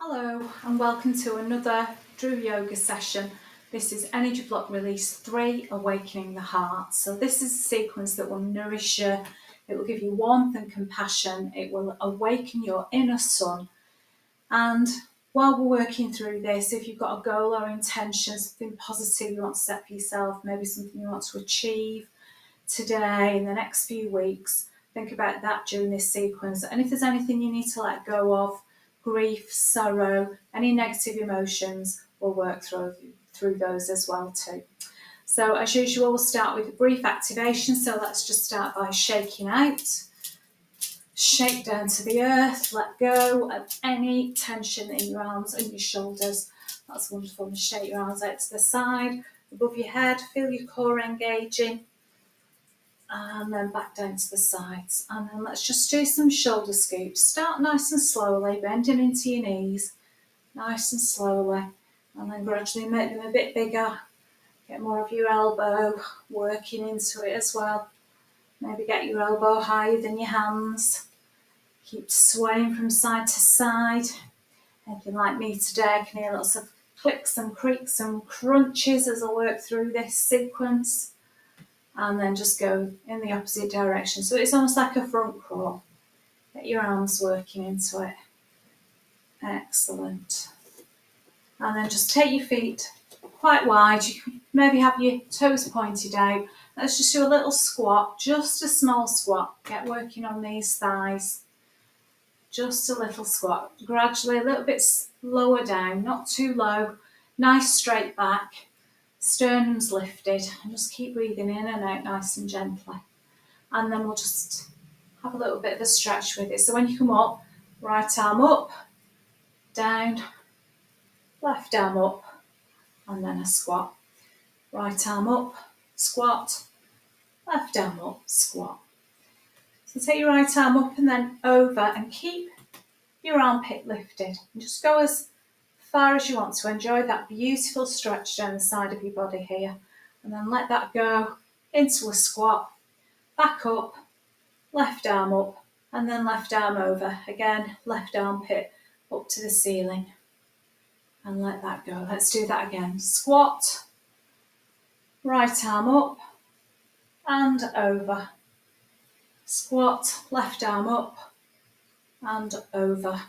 Hello and welcome to another Drew Yoga session. This is Energy Block Release 3, Awakening the Heart. So this is a sequence that will nourish you, it will give you warmth and compassion, it will awaken your inner sun. And while we're working through this, if you've got a goal or intention, something positive you want to set for yourself, maybe something you want to achieve today, in the next few weeks, think about that during this sequence. And if there's anything you need to let go of, grief, sorrow, any negative emotions, we'll work through those as well too. So as usual, we'll start with a brief activation. So let's just start by shaking out. Shake down to the earth, let go of any tension in your arms and your shoulders. That's wonderful. And shake your arms out to the side, above your head, feel your core engaging. And then back down to the sides. And then let's just do some shoulder scoops. Start nice and slowly, bending into your knees, nice and slowly. And then gradually make them a bit bigger. Get more of your elbow working into it as well. Maybe get your elbow higher than your hands. Keep swaying from side to side. If you're like me today, I can hear lots of clicks and creaks and crunches as I work through this sequence. And then just go in the opposite direction. So it's almost like a front crawl. Get your arms working into it. Excellent. And then just take your feet quite wide. You can maybe have your toes pointed out. Let's just do a little squat, just a small squat. Get working on these thighs. Just a little squat. Gradually a little bit lower down, not too low. Nice straight back. Sternum's lifted, and just keep breathing in and out nice and gently. And then we'll just have a little bit of a stretch with it. So when you come up, right arm up, down, left arm up, and then a squat. Right arm up, squat, left arm up, squat. So take your right arm up and then over, and keep your armpit lifted. And just go as far as you want to. Enjoy that beautiful stretch down the side of your body here, and then let that go into a squat, back up, left arm up, and then left arm over again, left armpit up to the ceiling, and let that go. Let's do that again. Squat, right arm up and over, squat, left arm up and over.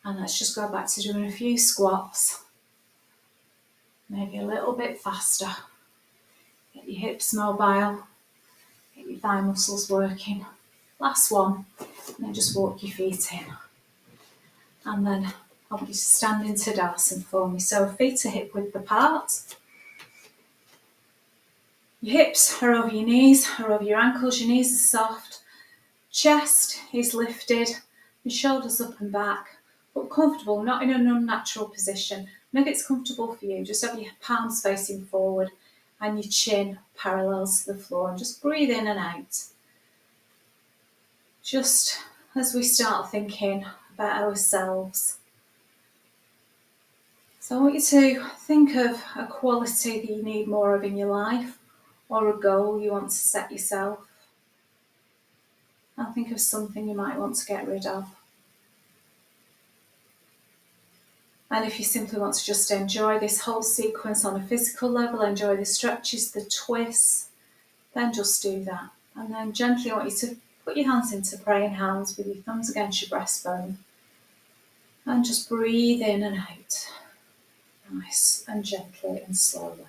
And let's just go back to doing a few squats, maybe a little bit faster. Get your hips mobile, get your thigh muscles working. Last one, and then just walk your feet in. And then I want you to stand in Tadasana for me. So feet are hip width apart. Your hips are over your knees, are over your ankles, your knees are soft. Chest is lifted, your shoulders up and back. But comfortable, not in an unnatural position. And if it's comfortable for you, just have your palms facing forward and your chin parallels to the floor, and just breathe in and out. Just as we start thinking about ourselves. So I want you to think of a quality that you need more of in your life, or a goal you want to set yourself. And think of something you might want to get rid of. And if you simply want to just enjoy this whole sequence on a physical level, enjoy the stretches, the twists, then just do that. And then gently I want you to put your hands into praying hands with your thumbs against your breastbone. And just breathe in and out. Nice and gently and slowly.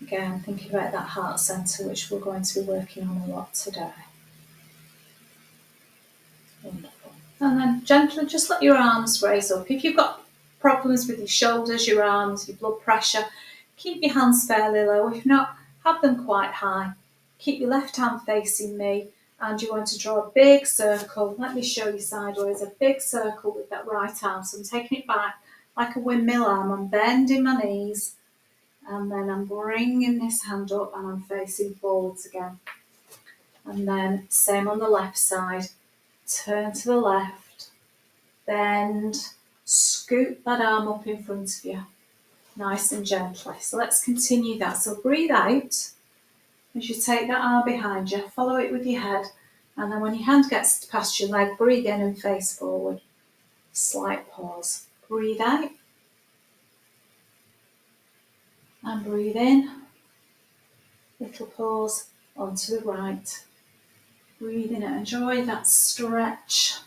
Again, thinking about that heart centre, which we're going to be working on a lot today. Wonderful. And then gently just let your arms raise up. If you've got problems with your shoulders, your arms, your blood pressure, keep your hands fairly low. If not, have them quite high. Keep your left hand facing me, and you're going to draw a big circle. Let me show you sideways, a big circle with that right arm. So I'm taking it back like a windmill arm. I'm bending my knees, and then I'm bringing this hand up and I'm facing forwards again. And then same on the left side. Turn to the left, bend, scoop that arm up in front of you, nice and gently. So let's continue that. So breathe out as you take that arm behind you, follow it with your head, and then when your hand gets past your leg, breathe in and face forward. slight pause. Breathe out and breathe in. Little pause onto the right. Breathe in and enjoy that stretch,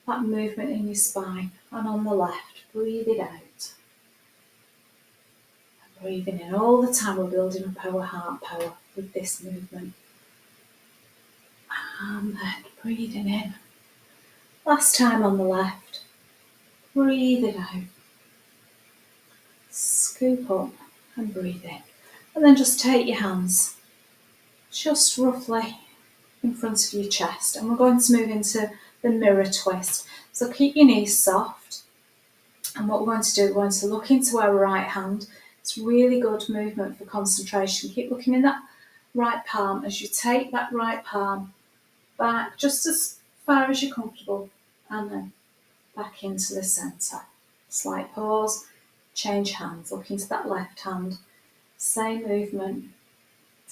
that movement in your spine. And on the left, breathe it out. And breathing in all the time, we're building up our heart power with this movement. And then breathing in. Last time on the left. Breathe it out. Scoop up and breathe in. And then just take your hands just roughly in front of your chest. And we're going to move into the mirror twist. So keep your knees soft. And what we're going to do, we're going to look into our right hand. It's really good movement for concentration. Keep looking in that right palm as you take that right palm back just as far as you're comfortable and then back into the centre. Slight pause, change hands, look into that left hand. Same movement.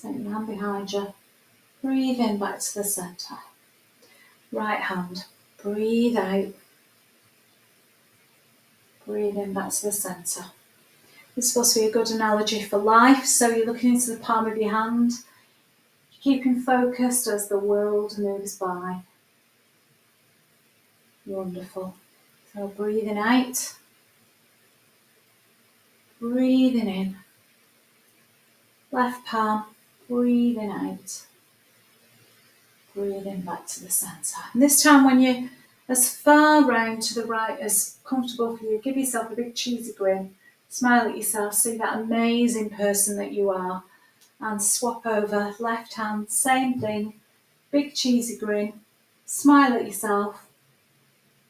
Take your hand behind you. Breathe in back to the centre. Right hand. Breathe out. Breathe in back to the centre. It's supposed to be a good analogy for life. So you're looking into the palm of your hand. Keeping focused as the world moves by. Wonderful. So breathing out. Breathing in. Left palm. Breathing out. Breathing back to the centre. And this time when you're as far round to the right as comfortable for you, give yourself a big cheesy grin. Smile at yourself, see that amazing person that you are. And swap over, left hand, same thing. Big cheesy grin. Smile at yourself.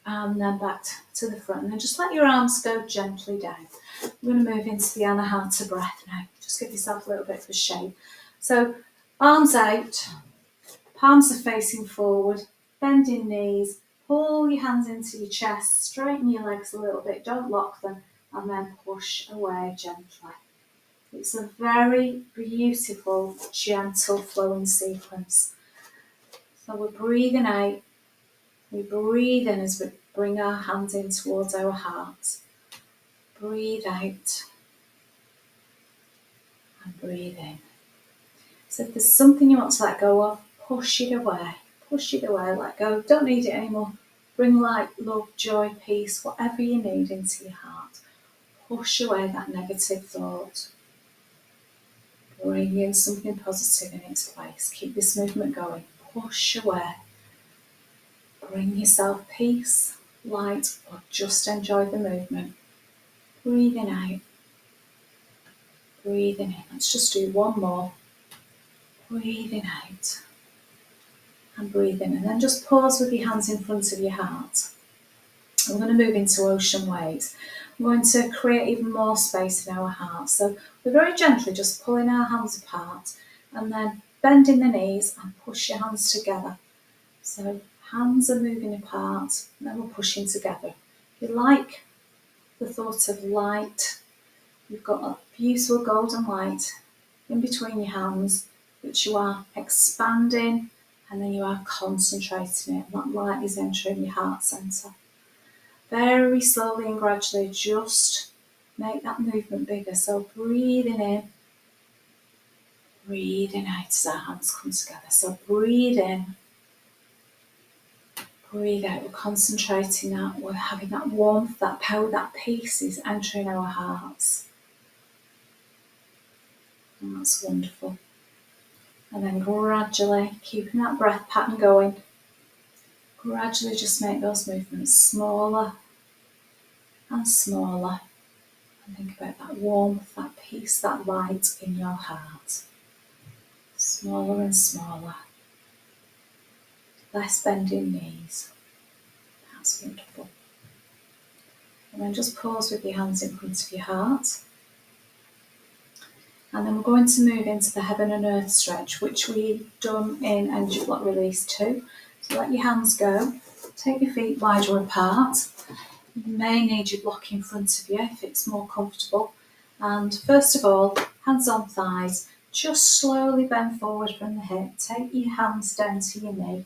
And then back to the front. And then just let your arms go gently down. We're going to move into the Anahata breath now. Just give yourself a little bit of a shape. So arms out. Palms are facing forward, bending knees, pull your hands into your chest, straighten your legs a little bit, don't lock them, and then push away gently. It's a very beautiful, gentle flowing sequence. So we're breathing out, we breathe in as we bring our hands in towards our hearts. Breathe out and breathe in. So if there's something you want to let go of, push it away, let go, don't need it anymore. Bring light, love, joy, peace, whatever you need into your heart. Push away that negative thought. Bring in something positive in its place. Keep this movement going. Push away. Bring yourself peace, light, or just enjoy the movement. Breathing out. Breathing in. Let's just do one more. Breathing out. And breathe in, and then just pause with your hands in front of your heart. We're going to move into ocean waves. We're going to create even more space in our heart. So we're very gently just pulling our hands apart and then bending the knees and push your hands together. So hands are moving apart and then we're pushing together. If you like the thought of light, you've got a beautiful golden light in between your hands, which you are expanding. And then you are concentrating it, and that light is entering your heart centre. Very slowly and gradually, just make that movement bigger. So breathing in, breathing out as our hands come together. So breathe in, breathe out. We're concentrating that, we're having that warmth, that power, that peace is entering our hearts. And that's wonderful. And then gradually, keeping that breath pattern going, gradually just make those movements smaller and smaller. And think about that warmth, that peace, that light in your heart. Smaller and smaller. Less bending knees. That's wonderful. And then just pause with your hands in front of your heart. And then we're going to move into the heaven and earth stretch, which we've done in Energy Block Release 2. So let your hands go. Take your feet wider apart. You may need your block in front of you if it's more comfortable. And first of all, hands on thighs. Just slowly bend forward from the hip. Take your hands down to your knee.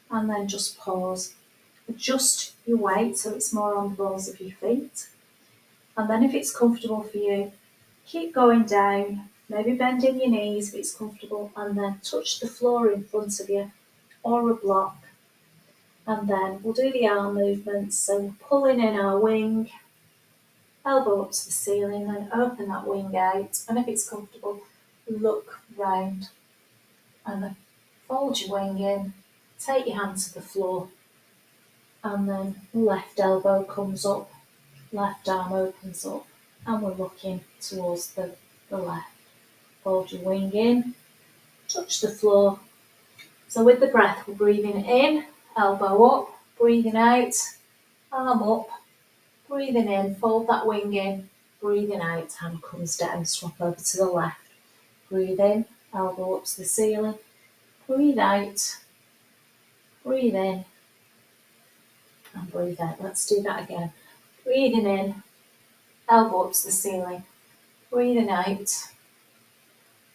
And then just pause. Adjust your weight so it's more on the balls of your feet. And then if it's comfortable for you, keep going down, maybe bending your knees if it's comfortable, and then touch the floor in front of you or a block. And then we'll do the arm movements. So we're pulling in our wing, elbow up to the ceiling, then open that wing out. And if it's comfortable, look round and then fold your wing in, take your hand to the floor, and then left elbow comes up, left arm opens up, and we're looking towards the left. Fold your wing in, touch the floor. So with the breath, we're breathing in, elbow up, breathing out, arm up, breathing in, fold that wing in, breathing out, hand comes down, swap over to the left. Breathe in, elbow up to the ceiling, breathe out, breathe in, and breathe out. Let's do that again. Breathing in, elbow up to the ceiling, breathing out,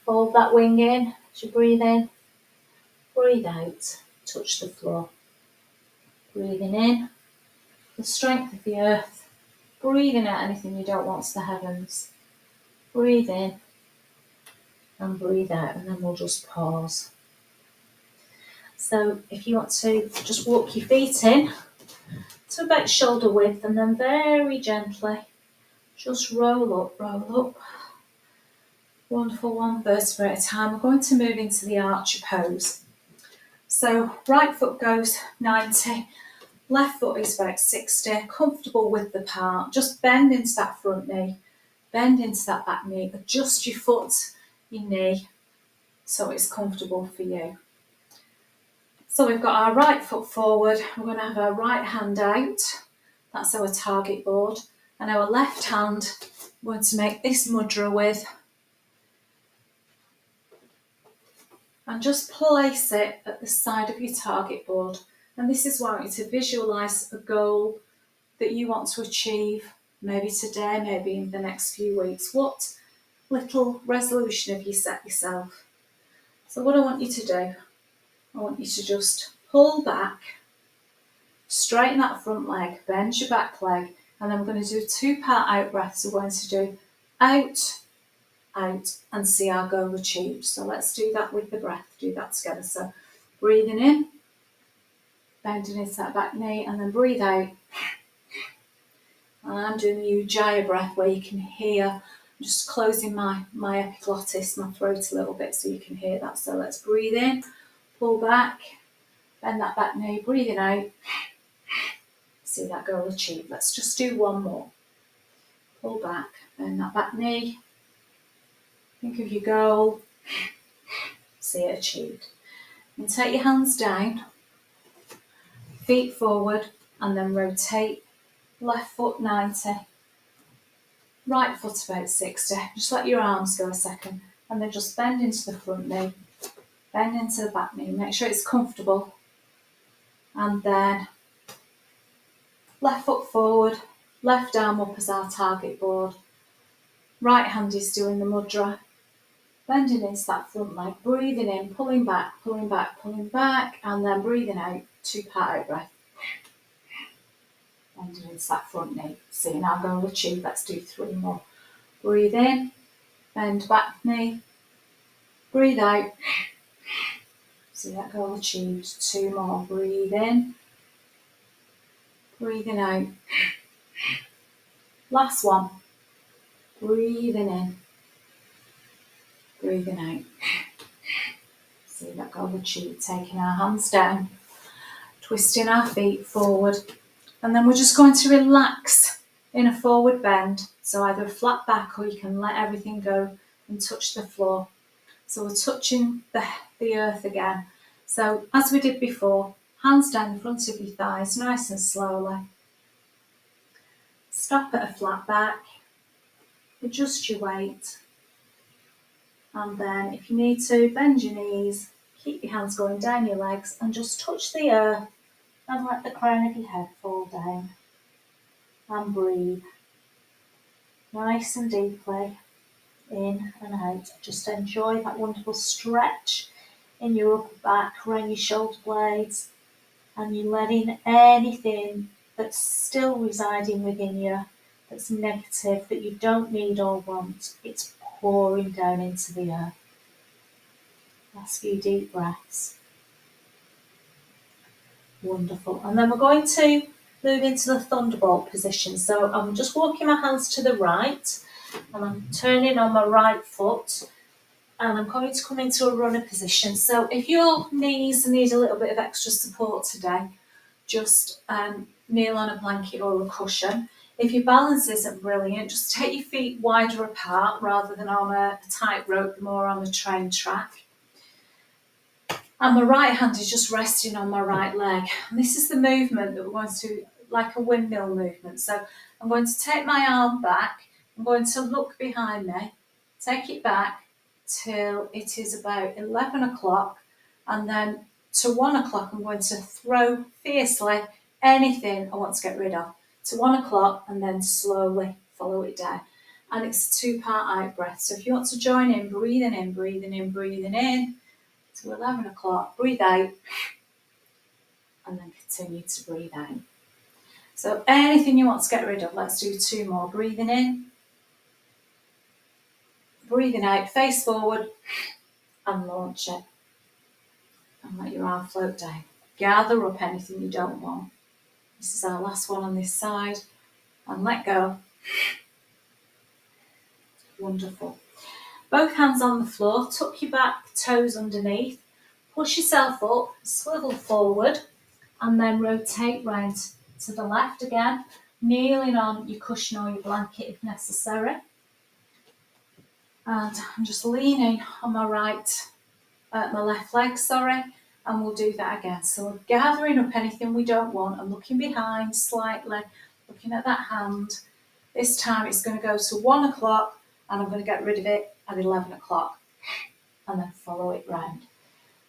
fold that wing in as you breathe in, breathe out, touch the floor. Breathing in, the strength of the earth, breathing out anything you don't want to the heavens. Breathe in and breathe out, and then we'll just pause. So if you want to just walk your feet in to about shoulder width, and then very gently just roll up, roll up. Wonderful, one vertebra at a time. We're going to move into the archer pose. So right foot goes 90, left foot is about 60, comfortable width apart. Just bend into that front knee, bend into that back knee, adjust your foot, your knee, so it's comfortable for you. So we've got our right foot forward, we're going to have our right hand out, that's our target board, and our left hand, we're going to make this mudra with, and just place it at the side of your target board. And this is why I want you to visualise a goal that you want to achieve, maybe today, maybe in the next few weeks. What little resolution have you set yourself? So what I want you to do, I want you to just pull back, straighten that front leg, bend your back leg, and then we're going to do a 2-part out breath. So we're going to do out, out, and see our goal achieved. So let's do that with the breath, do that together. So breathing in, bending into that back knee, and then breathe out. And I'm doing the Ujjayi breath where you can hear, I'm just closing my epiglottis, my throat a little bit so you can hear that. So let's breathe in, pull back, bend that back knee, breathing out. See that goal achieved. Let's just do one more. Pull back, bend that back knee. Think of your goal. See it achieved. And take your hands down, feet forward, and then rotate. Left foot 90, right foot about 60. Just let your arms go a second, and then just bend into the front knee, bend into the back knee. Make sure it's comfortable. And then left foot forward, left arm up as our target board. Right hand is doing the mudra. Bending into that front leg, breathing in, pulling back, pulling back, pulling back, and then breathing out, 2-part out breath. Bending into that front knee. See, now goal achieved. Let's do 3 more. Breathe in, bend back knee, breathe out. See that goal achieved. 2 more. Breathe in, breathing out. Last one. Breathing in, breathing out. See that goal achieved. Taking our hands down, twisting our feet forward, and then we're just going to relax in a forward bend. So either a flat back, or you can let everything go and touch the floor. So we're touching the earth again. So as we did before, hands down in front of your thighs, nice and slowly. Stop at a flat back, adjust your weight, and then if you need to, bend your knees, keep your hands going down your legs, and just touch the earth and let the crown of your head fall down. And breathe nice and deeply in and out. Just enjoy that wonderful stretch in your upper back, around your shoulder blades, and you're letting anything that's still residing within you, that's negative, that you don't need or want, it's pouring down into the earth. Last few deep breaths. Wonderful. And then we're going to move into the thunderbolt position. So I'm just walking my hands to the right, and I'm turning on my right foot, and I'm going to come into a runner position. So if your knees need a little bit of extra support today, just kneel on a blanket or a cushion. If your balance isn't brilliant, just take your feet wider apart rather than on a tight rope, more on a train track. And my right hand is just resting on my right leg. And this is the movement that we're going to, like a windmill movement. So I'm going to take my arm back. I'm going to look behind me, take it back till it is about 11 o'clock. And then to 1 o'clock, I'm going to throw fiercely anything I want to get rid of. To 1 o'clock, and then slowly follow it down. And it's a 2-part out breath. So if you want to join in, breathing in, breathing in, breathing in, to 11 o'clock, breathe out, and then continue to breathe out. So anything you want to get rid of, let's do 2 more. Breathing in, breathing out, face forward, and launch it. And let your arm float down. Gather up anything you don't want. This is our last one on this side. And let go. Wonderful. Both hands on the floor, tuck your back toes underneath, push yourself up, swivel forward, and then rotate round to the left again, kneeling on your cushion or your blanket if necessary. And I'm just leaning on my left leg, and we'll do that again. So we're gathering up anything we don't want and looking behind slightly, looking at that hand. This time it's going to go to 1 o'clock, and I'm going to get rid of it at 11 o'clock, and then follow it round.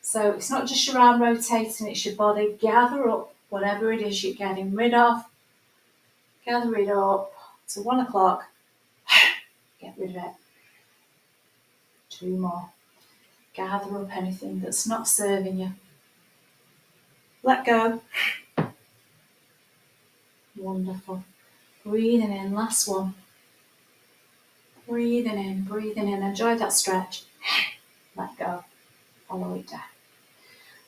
So it's not just your arm rotating, it's your body. Gather up whatever it is you're getting rid of. Gather it up to 1 o'clock. Get rid of it. 2 more. Gather up anything that's not serving you. Let go. Wonderful. Breathing in, last one. Breathing in, breathing in. Enjoy that stretch. Let go. Follow it down.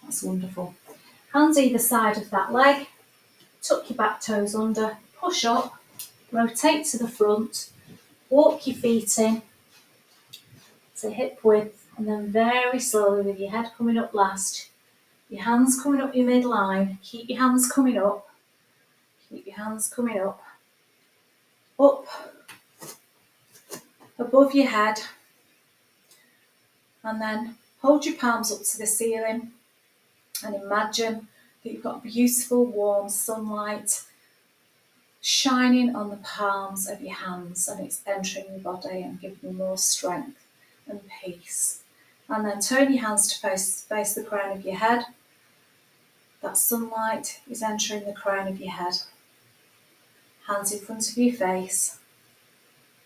That's wonderful. Hands either side of that leg. Tuck your back toes under. Push up. Rotate to the front. Walk your feet in to hip width, and then very slowly with your head coming up last. Your hands coming up your midline. Keep your hands coming up. Keep your hands coming up. Up. Above your head. And then hold your palms up to the ceiling and imagine that you've got beautiful warm sunlight shining on the palms of your hands, and it's entering your body and giving you more strength and peace. And then turn your hands to face the crown of your head. That sunlight is entering the crown of your head. Hands in front of your face.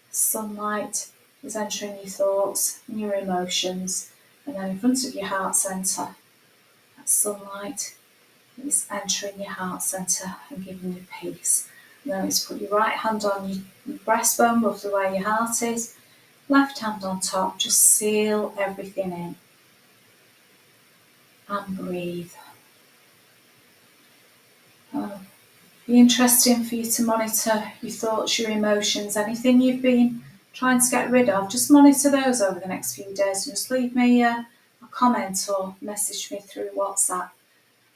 Sunlight is entering your thoughts and your emotions. And then in front of your heart centre, that sunlight is entering your heart centre and giving you peace. And then let's put your right hand on your breastbone, roughly where your heart is. Left hand on top, just seal everything in. And breathe. Be interesting for you to monitor your thoughts, your emotions, anything you've been trying to get rid of. Just monitor those over the next few days and just leave me a comment or message me through WhatsApp,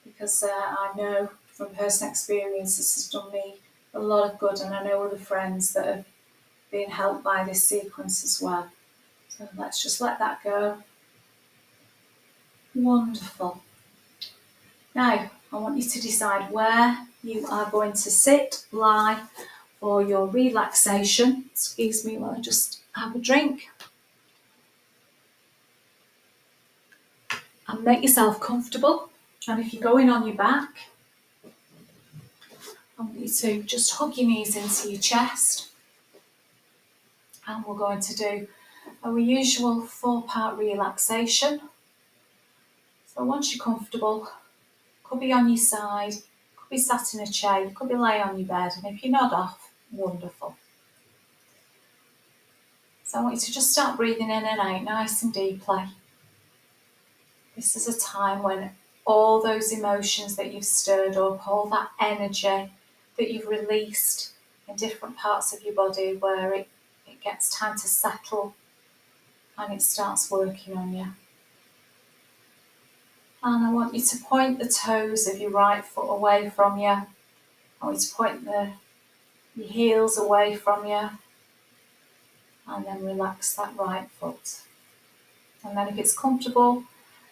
because I know from personal experience this has done me a lot of good, and I know other friends that have been helped by this sequence as well. So let's just let that go. Wonderful. Now, I want you to decide where you are going to sit, lie for your relaxation. Excuse me while I just have a drink. And make yourself comfortable. And if you're going on your back, I want you to just hug your knees into your chest. And we're going to do our usual 4-part relaxation. So once you're comfortable, Could be on your side, could be sat in a chair, could be laying on your bed, and if you nod off, wonderful. So I want you to just start breathing in and out nice and deeply. This is a time when all those emotions that you've stirred up, all that energy that you've released in different parts of your body, where it gets time to settle and it starts working on you. And I want you to point the toes of your right foot away from you. I want you to point your heels away from you. And then relax that right foot. And then if it's comfortable,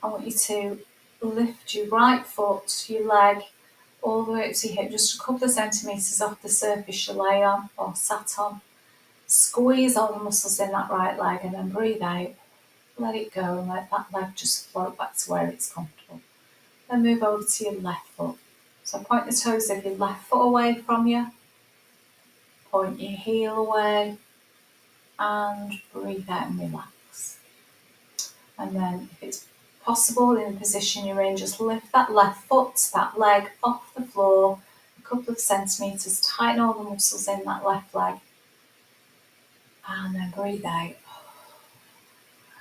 I want you to lift your right foot, your leg, all the way up to your hip, just a couple of centimetres off the surface you lay on or sat on. Squeeze all the muscles in that right leg and then breathe out. Let it go and let that leg just float back to where it's comfortable. Then move over to your left foot. So point the toes of your left foot away from you. Point your heel away and breathe out and relax. And then if it's possible in the position you're in, just lift that left foot, that leg off the floor a couple of centimetres, tighten all the muscles in that left leg. And then breathe out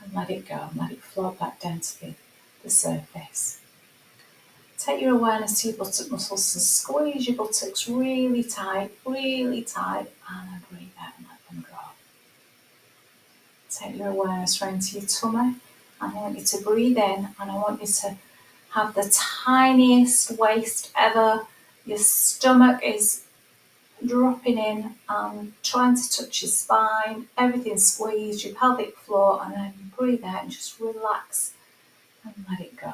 and let it go, and let it float back down to the surface. Take your awareness to your buttock muscles and squeeze your buttocks really tight, and then breathe out and let them go. Take your awareness round to your tummy, and I want you to breathe in, and I want you to have the tiniest waist ever. Your stomach is dropping in and trying to touch your spine, everything squeezed, your pelvic floor, and then breathe out and just relax and let it go.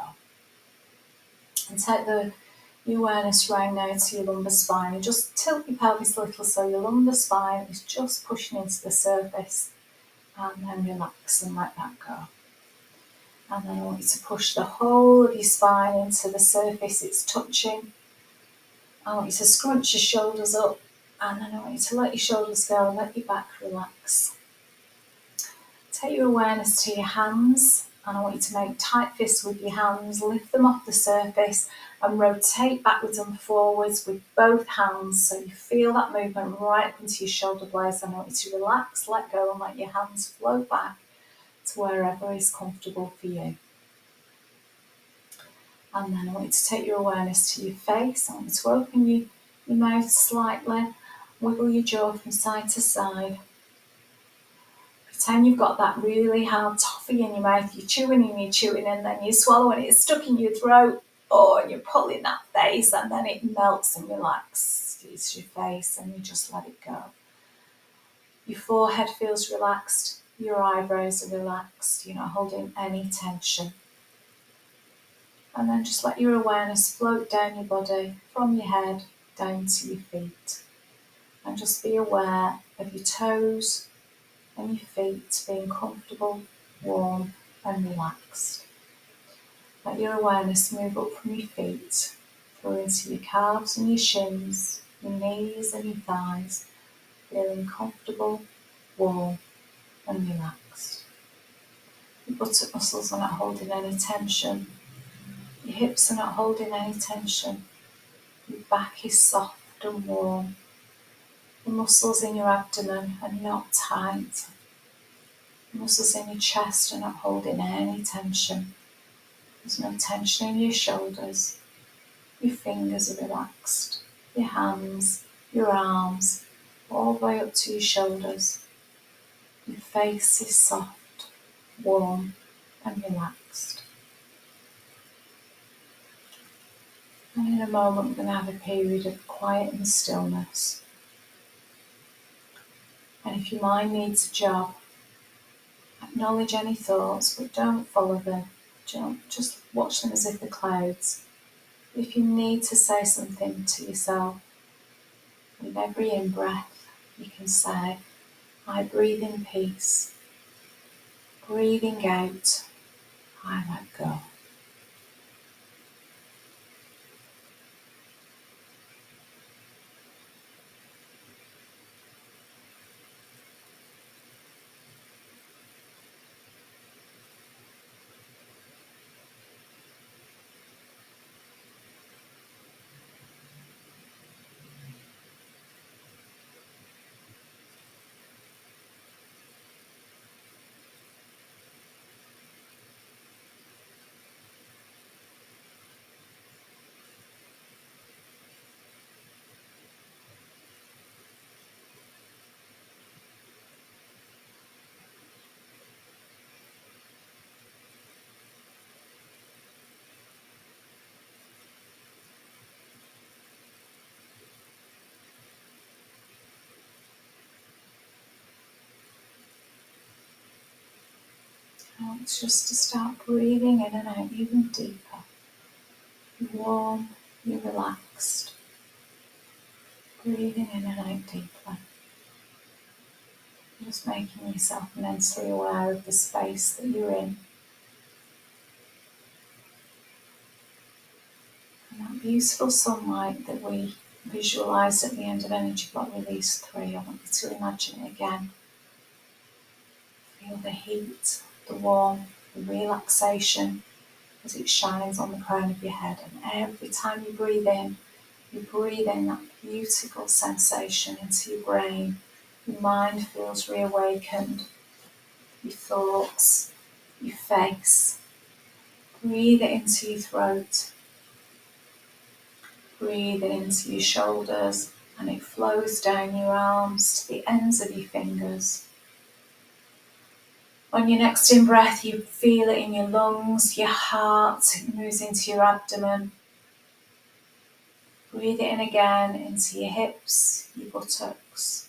And take your awareness round now to your lumbar spine, and just tilt your pelvis a little so your lumbar spine is just pushing into the surface, and then relax and let that go. And then I want you to push the whole of your spine into the surface it's touching. I want you to scrunch your shoulders up, and then I want you to let your shoulders go and let your back relax. Take your awareness to your hands, and I want you to make tight fists with your hands, lift them off the surface and rotate backwards and forwards with both hands so you feel that movement right up into your shoulder blades. And I want you to relax, let go and let your hands flow back to wherever is comfortable for you. And then I want you to take your awareness to your face. I want you to open your mouth slightly, wiggle your jaw from side to side. Pretend you've got that really hard toffee in your mouth. You're chewing and then you swallow and it's stuck in your throat. And you're pulling that face, and then it melts and relaxes your face, and you just let it go. Your forehead feels relaxed. Your eyebrows are relaxed. You're not holding any tension. And then just let your awareness float down your body from your head down to your feet. And just be aware of your toes and your feet being comfortable, warm and relaxed. Let your awareness move up from your feet through into your calves and your shins, your knees and your thighs, feeling comfortable, warm and relaxed. Your buttock muscles are not holding any tension. Your hips are not holding any tension. Your back is soft and warm. The muscles in your abdomen are not tight. The muscles in your chest are not holding any tension. There's no tension in your shoulders. Your fingers are relaxed. Your hands, your arms, all the way up to your shoulders. Your face is soft, warm and relaxed. And in a moment we're going to have a period of quiet and stillness. And if your mind needs a job, acknowledge any thoughts but don't follow them. Just watch them as if they're clouds. If you need to say something to yourself, with every in-breath you can say, I breathe in peace. Breathing out, I let go. I want just to start breathing in and out even deeper. You're warm, you're relaxed. Breathing in and out deeply. Just making yourself mentally aware of the space that you're in. And that beautiful sunlight that we visualised at the end of Energy Block Release 3, I want you to imagine it again. Feel the heat, the warmth, the relaxation as it shines on the crown of your head. And every time you breathe in that beautiful sensation into your brain. Your mind feels reawakened. Your thoughts, your face. Breathe it into your throat. Breathe it into your shoulders, and it flows down your arms to the ends of your fingers. On your next in-breath, you feel it in your lungs, your heart, it moves into your abdomen. Breathe it in again into your hips, your buttocks.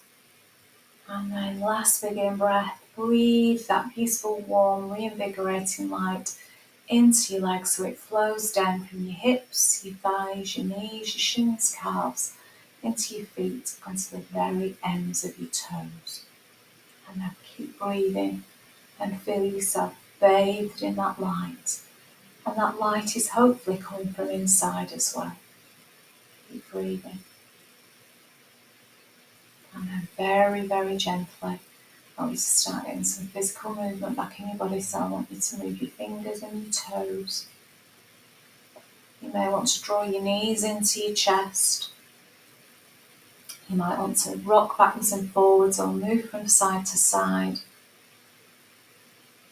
And then last big in-breath, breathe that beautiful, warm, reinvigorating light into your legs so it flows down from your hips, your thighs, your knees, your shins, calves, into your feet, onto the very ends of your toes. And now keep breathing and feel yourself bathed in that light. And that light is hopefully coming from inside as well. Keep breathing. And then very, very gently, I want you to start getting some physical movement back in your body. So I want you to move your fingers and your toes. You may want to draw your knees into your chest. You might want to rock backwards and forwards or move from side to side.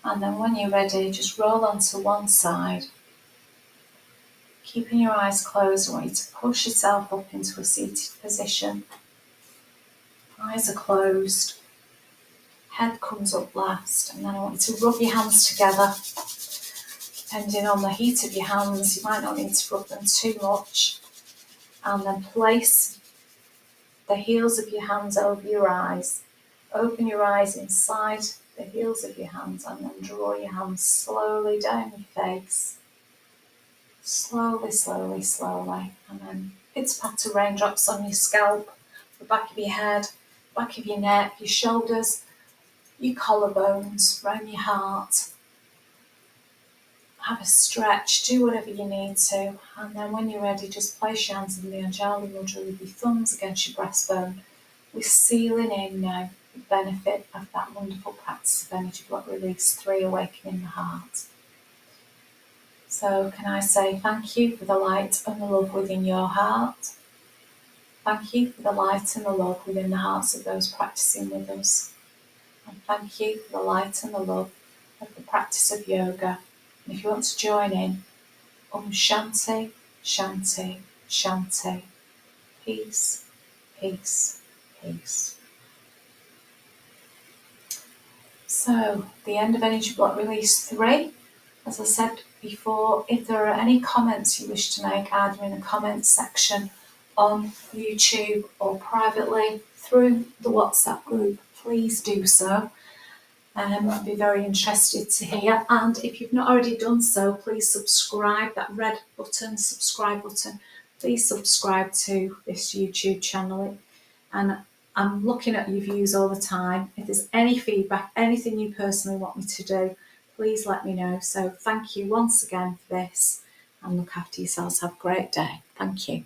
And then when you're ready, just roll onto one side. Keeping your eyes closed, I want you to push yourself up into a seated position. Eyes are closed. Head comes up last. And then I want you to rub your hands together. Depending on the heat of your hands, you might not need to rub them too much. And then place the heels of your hands over your eyes. Open your eyes inside the heels of your hands and then draw your hands slowly down your face. Slowly, slowly, slowly. And then pitter-patter raindrops on your scalp, the back of your head, back of your neck, your shoulders, your collarbones, around your heart. Have a stretch, do whatever you need to. And then when you're ready, just place your hands in the Anjali Mudra with your thumbs against your breastbone. We're sealing in now the benefit of that wonderful practice of Energy Block Release 3, Awakening the Heart. So can I say thank you for the light and the love within your heart. Thank you for the light and the love within the hearts of those practicing with us. And thank you for the light and the love of the practice of yoga. And if you want to join in, Shanti, Shanti, Shanti. Peace, peace, peace. So, the end of Energy Block Release 3. As I said before, if there are any comments you wish to make, either in the comments section on YouTube or privately through the WhatsApp group, please do so. I'd be very interested to hear. And if you've not already done so, please subscribe, that red button, subscribe button. Please subscribe to this YouTube channel. And I'm looking at your views all the time. If there's any feedback, anything you personally want me to do, please let me know. So thank you once again for this, and look after yourselves. Have a great day. Thank you.